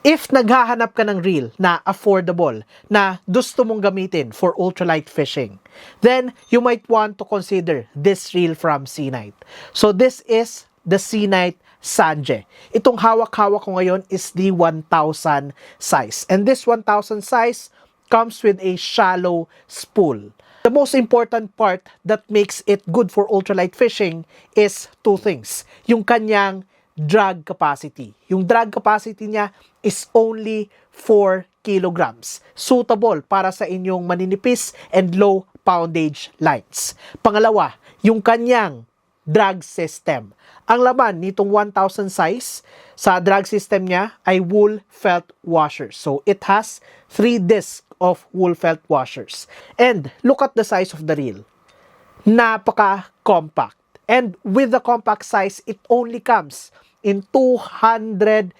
If naghahanap ka ng reel na affordable, na gusto mong gamitin for ultralight fishing, then you might want to consider this reel from Seanite. So this is the Seanite Sanje. Itong hawak-hawak ko ngayon is the 1000 size. And this 1000 size comes with a shallow spool. The most important part that makes it good for ultralight fishing is two things. Yung kanyang drag capacity. Yung drag capacity niya is only 4 kilograms. Suitable para sa inyong maninipis and low poundage lines. Pangalawa, yung kanyang drag system. Ang laman nitong 1000 size sa drag system niya ay wool felt washers. So it has 3 discs of wool felt washers. And look at the size of the reel. Napaka-compact. And with the compact size, it only comes in 222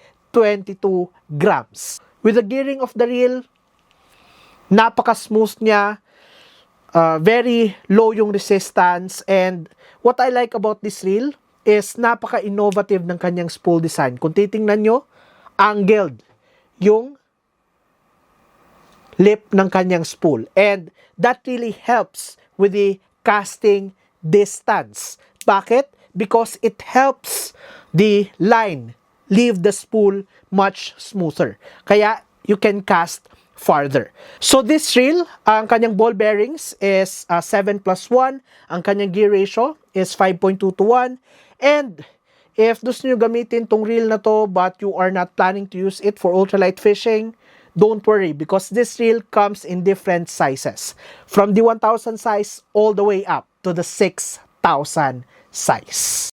grams. With the gearing of the reel, napaka-smooth niya, very low yung resistance, and what I like about this reel is napaka-innovative ng kanyang spool design. Kung titingnan nyo, angled yung lip ng kanyang spool, and that really helps with the casting distance. Bakit? Because it helps the line leave the spool much smoother. Kaya you can cast farther. So this reel, ang kanyang ball bearings is 7+1. Ang kanyang gear ratio is 5.2 to 1. And if gusto nyo gamitin tong reel na to but you are not planning to use it for ultralight fishing, don't worry because this reel comes in different sizes. From the 1000 size all the way up to the 6000 size.